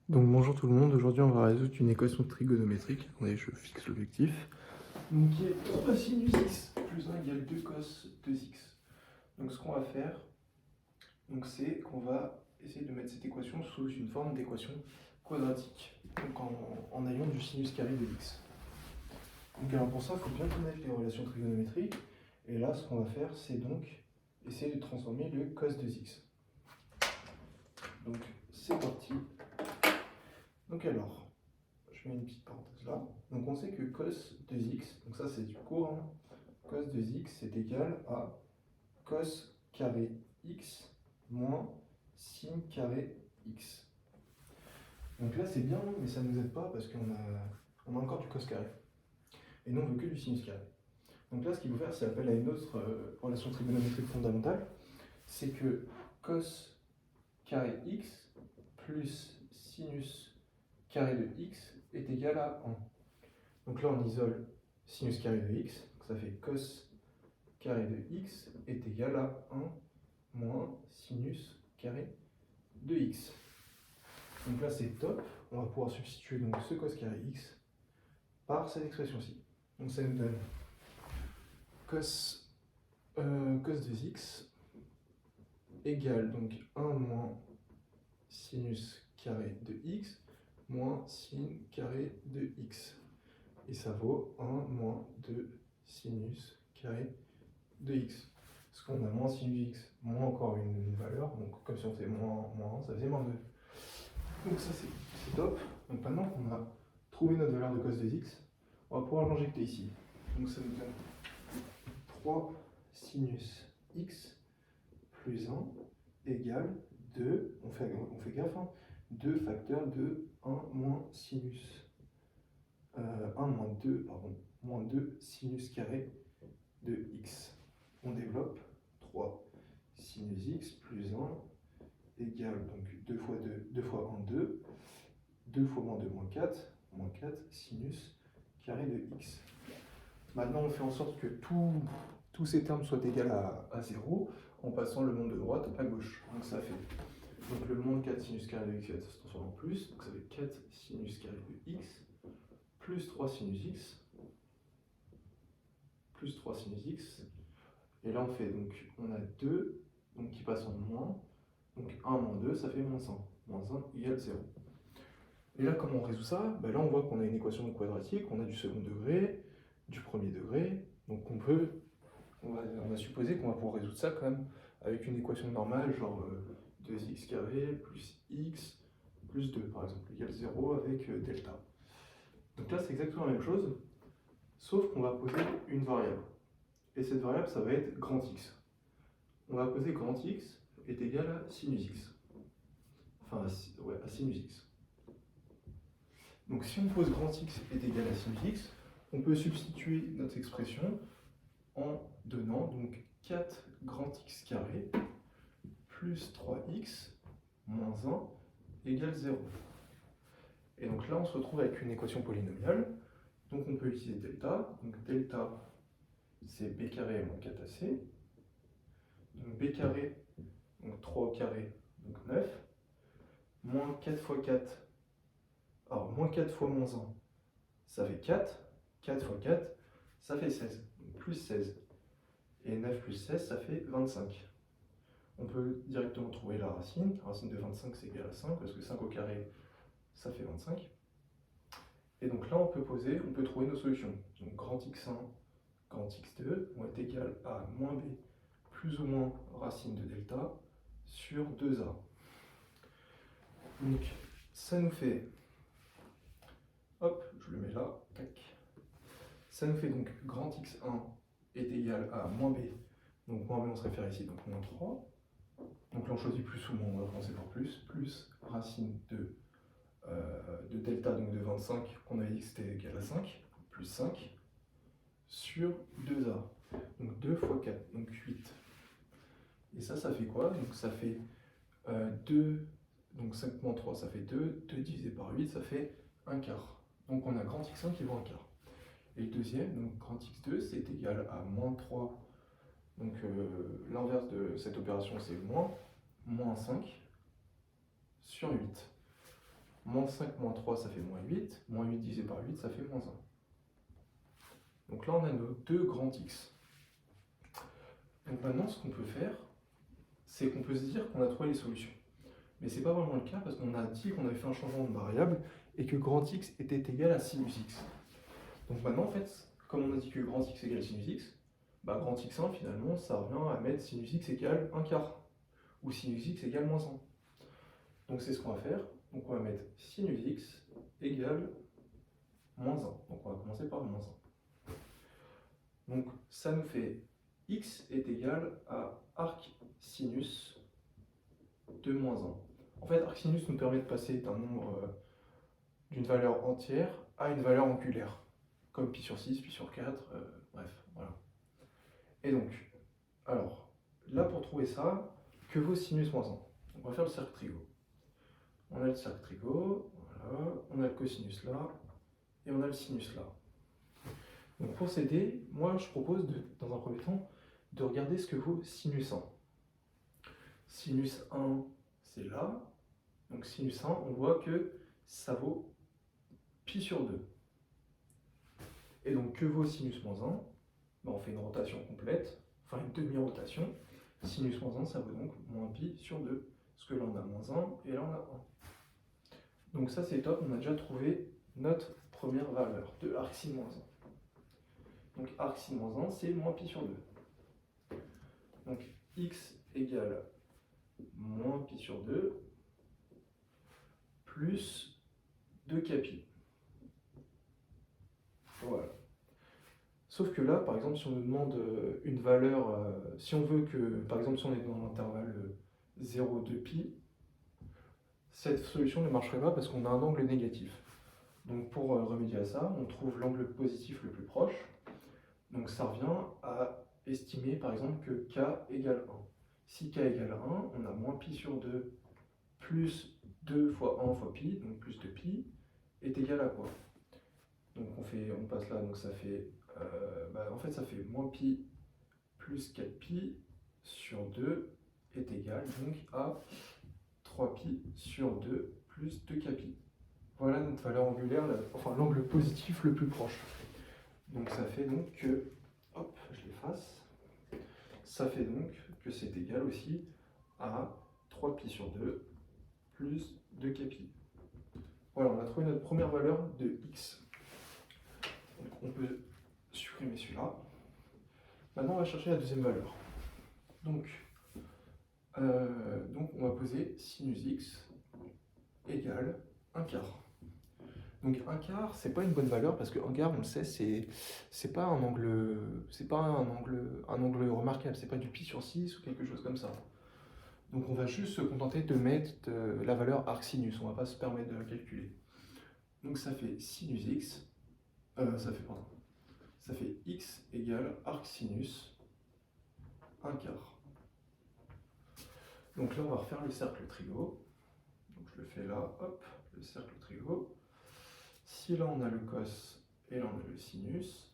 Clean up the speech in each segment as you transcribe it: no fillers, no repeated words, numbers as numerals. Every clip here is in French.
Donc bonjour tout le monde, aujourd'hui on va résoudre une équation trigonométrique. Attendez, je fixe l'objectif. Donc qui est 3 sinus x plus 1 égale 2 cos 2x. Donc ce qu'on va faire, c'est qu'on va essayer de mettre cette équation sous une forme d'équation quadratique. Donc en ayant du sinus carré de x. Donc alors pour ça, il faut bien connaître les relations trigonométriques. Et là, ce qu'on va faire, c'est donc essayer de transformer le cos 2x. Donc c'est parti. Donc alors, je mets une petite parenthèse là. Donc on sait que cos 2x, donc ça c'est du cours, hein, cos 2x c'est égal à cos carré x moins sin carré x. Donc là c'est bien, mais ça ne nous aide pas parce qu'on a encore du cos carré. Et nous on veut que du sinus carré. Donc là ce qu'il faut faire, c'est appel à une autre relation trigonométrique fondamentale. C'est que cos carré x plus sinus carré de x est égal à 1. Donc là, on isole sinus carré de x, donc ça fait cos carré de x est égal à 1 moins sinus carré de x. Donc là, c'est top. On va pouvoir substituer donc ce cos carré x par cette expression-ci. Donc ça nous donne cos, cos de x égale donc 1 moins sinus carré de x moins sin carré de x. Et ça vaut 1 moins 2 sinus carré de x. Parce qu'on a moins sinus x, moins encore une valeur, donc comme si on faisait moins 1, ça faisait moins 2. Donc ça c'est top. Donc maintenant qu'on a trouvé notre valeur de cos de x, on va pouvoir l'injecter ici. Donc ça nous donne 3 sinus x plus 1 égale 2, on fait gaffe, hein, 2 facteurs de 1 moins sinus. 1 moins 2, pardon, moins 2 sinus carré de x. On développe 3 sinus x plus 1 égale donc 2 fois 2, 2 fois 1, 2, 2 fois moins 2, moins 4 sinus carré de x. Maintenant, on fait en sorte que tous ces termes soient égaux à 0 en passant le monde de droite à gauche. Donc ça fait donc le monde 4 sinus carré de x va se transformer en plus, donc ça fait 4 sinus carré de x plus 3 sinus x plus 3 sinus x. Et là, on fait donc, on a 2 donc, qui passent en moins. Donc 1 moins 2, ça fait moins 1. Moins 1 égale 0. Et là, comment on résout ça? Là, on voit qu'on a une équation quadratique, on a du second degré, du premier degré. Donc on va supposer qu'on va pouvoir résoudre ça quand même avec une équation normale, genre 2x carré plus x plus 2, par exemple, égale 0 avec delta. Donc là, c'est exactement la même chose, sauf qu'on va poser une variable. Et cette variable, ça va être grand X. On va poser grand X est égal à sinus X. Enfin, à sinus X. Donc si on pose grand X est égal à sinus X, on peut substituer notre expression en donnant donc 4 grand X carré plus 3x moins 1 égale 0. Et donc là, on se retrouve avec une équation polynomiale. Donc on peut utiliser delta. Donc delta, c'est b carré moins 4ac. Donc b carré, donc 3 au carré, donc 9. Moins 4 fois 4, alors moins 4 fois moins 1, ça fait 4. 4 fois 4, ça fait 16. Donc plus 16. Et 9 plus 16, ça fait 25. On peut directement trouver la racine. La racine de 25, c'est égal à 5, parce que 5 au carré, ça fait 25. Et donc là, on peut trouver nos solutions. Donc grand x1, grand x2 vont être égales à moins b plus ou moins racine de delta sur 2a. Donc ça nous fait, hop, je le mets là, tac. Ça nous fait donc grand x1 est égal à moins b, donc moins b on se réfère ici, donc moins 3. Donc là on choisit plus ou moins, on va commencer par plus racine de delta, donc de 25, qu'on avait dit que c'était égal à 5, plus 5, sur 2a. Donc 2 fois 4, donc 8. Et ça fait quoi? Donc ça fait 2, donc 5 moins 3, ça fait 2, 2 divisé par 8, ça fait 1 quart. Donc on a grand x1 qui vaut 1 quart. Et le deuxième, donc grand x2, c'est égal à moins 3. Donc l'inverse de cette opération, c'est moins 5 sur 8. Moins 5 moins 3, ça fait moins 8. Moins 8 divisé par 8, ça fait moins 1. Donc là, on a nos deux grands x. Donc maintenant, ce qu'on peut faire, c'est qu'on peut se dire qu'on a trouvé les solutions. Mais ce n'est pas vraiment le cas parce qu'on a dit qu'on avait fait un changement de variable et que grand X était égal à sinus X. Donc maintenant, en fait, comme on a dit que grand X égale sinus X, bah grand X1, finalement, ça revient à mettre sinus X égale 1 quart, ou sinus X égale moins 1. Donc c'est ce qu'on va faire. Donc on va mettre sinus X égale moins 1. Donc on va commencer par moins 1. Donc ça nous fait X est égal à arc sinus de moins 1. En fait, arc sinus nous permet de passer d'un nombre d'une valeur entière à une valeur angulaire, comme pi sur 6, pi sur 4, bref, voilà. Et donc, alors, là pour trouver ça, que vaut sinus moins 1? On va faire le cercle trigo. On a le cercle trigo, voilà, on a le cosinus là, et on a le sinus là. Donc pour s'aider, moi je propose, dans un premier temps, de regarder ce que vaut sinus 1. Sinus 1, c'est là. Donc sinus 1, on voit que ça vaut pi sur 2. Et donc que vaut sinus moins 1? Ben, on fait une rotation complète, enfin une demi-rotation. Sinus moins 1, ça vaut donc moins pi sur 2. Parce que là on a moins 1 et là on a 1. Donc ça c'est top, on a déjà trouvé notre première valeur de arc sin moins 1. Donc arc sin moins 1, c'est moins pi sur 2. Donc x égale moins pi sur 2 plus 2 pi. Voilà. Sauf que là, par exemple, si on nous demande une valeur, si on veut que, par exemple, si on est dans l'intervalle 0,2 pi, cette solution ne marcherait pas parce qu'on a un angle négatif. Donc pour remédier à ça, on trouve l'angle positif le plus proche. Donc ça revient à estimer, par exemple, que k égale 1. Si k égale 1, on a moins pi sur 2 plus 2 fois 1 fois pi, donc plus 2 pi, est égal à quoi? Donc on passe là, donc ça fait, en fait ça fait moins pi plus 4 pi sur 2 est égal donc à 3 pi sur 2 plus 2 pi. Voilà notre valeur angulaire, enfin l'angle positif le plus proche. Donc ça fait donc que, hop, je l'efface, ça fait donc que c'est égal aussi à 3 pi sur 2 plus 2 pi. Voilà, on a trouvé notre première valeur de x. Donc on peut supprimer celui-là. Maintenant, on va chercher la deuxième valeur. Donc on va poser sinus x égale 1 quart. Donc 1 quart, c'est pas une bonne valeur parce que 1 quart, on le sait, c'est pas un angle, un angle remarquable, c'est pas du pi sur 6 ou quelque chose comme ça. Donc on va juste se contenter de mettre la valeur arc sinus, on va pas se permettre de la calculer. Donc ça fait sinus x, ça fait x égale arc sinus 1 quart. Donc là on va refaire le cercle trigo. Donc je le fais là, hop, le cercle trigo. Si là on a le cos et là on a le sinus.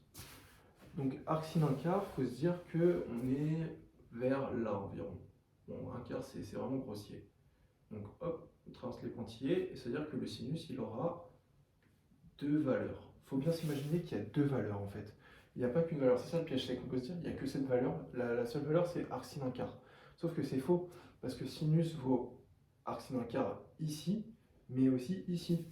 Donc arc sin 1 quart, il faut se dire qu'on est vers là environ. Bon, 1 quart c'est vraiment grossier. Donc hop, on traverse les pointillés et c'est-à-dire que le sinus il aura deux valeurs. Il faut bien s'imaginer qu'il y a deux valeurs en fait. Il n'y a pas qu'une valeur, c'est ça le piège, c'est qu'on peut se dire il n'y a que cette valeur. La seule valeur c'est arc sin 1 quart. Sauf que c'est faux, parce que sinus vaut arc sin 1 quart ici, mais aussi ici.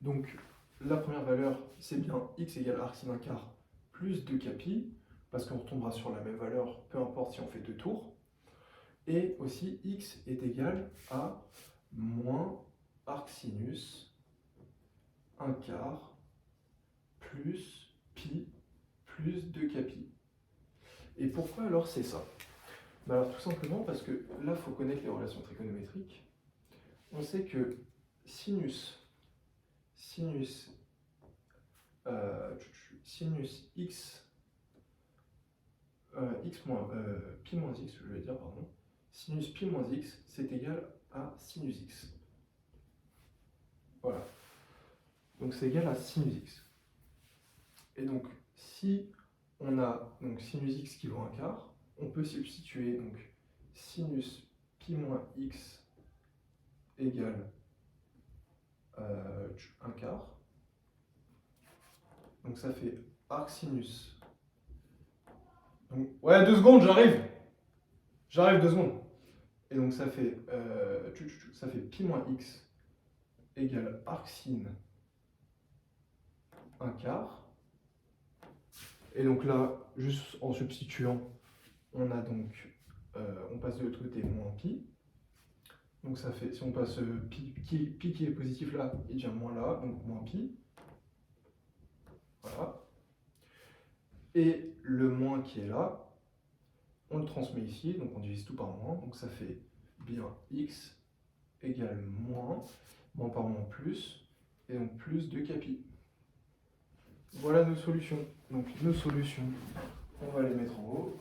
Donc la première valeur c'est bien x égale arc sin 1 quart plus 2 pi, parce qu'on retombera sur la même valeur, peu importe si on fait deux tours. Et aussi x est égal à moins arc sinus 1 quart plus pi plus 2 pi. Et pourquoi alors c'est ça? Alors tout simplement parce que là il faut connaître les relations trigonométriques. On sait que sinus x pi moins x, je vais dire, pardon, sinus pi moins x, c'est égal à sinus x. Voilà. Donc c'est égal à sinus x. Et donc, si on a donc, sinus x qui vaut 1 quart, on peut substituer donc sinus pi moins x égale un quart. Donc ça fait arc sinus. Donc, ouais, 2 secondes, j'arrive. J'arrive 2 secondes. Et donc ça fait pi moins x égale arc sin un quart. Et donc là, juste en substituant, on a donc, on passe de l'autre côté moins pi. Donc ça fait, si on passe pi qui est positif là, il devient moins là, donc moins pi. Voilà. Et le moins qui est là, on le transmet ici, donc on divise tout par moins, donc ça fait bien x égale moins par moins plus, et donc plus 2 capi. Voilà nos solutions. Donc nos solutions, on va les mettre en haut.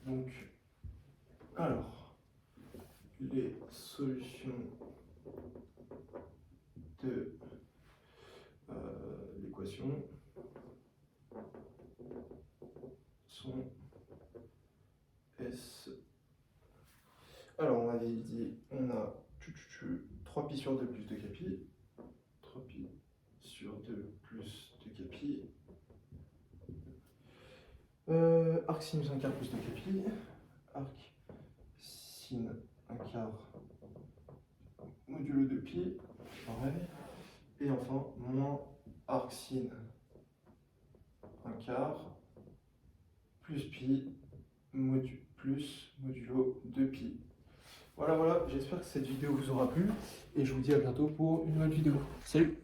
Donc, alors, les solutions de l'équation sont S. Alors, on avait dit, on a 3 pi sur 2 plus 2 capi. 3 pi sur 2 plus 2 capi. Arc sinus 1 quart plus 2 capi. Arc sin 1 quart modulo 2 pi. Pareil. Et enfin, moins arc sin 1 quart plus pi plus modulo 2 pi. Voilà, j'espère que cette vidéo vous aura plu et je vous dis à bientôt pour une nouvelle vidéo. Salut!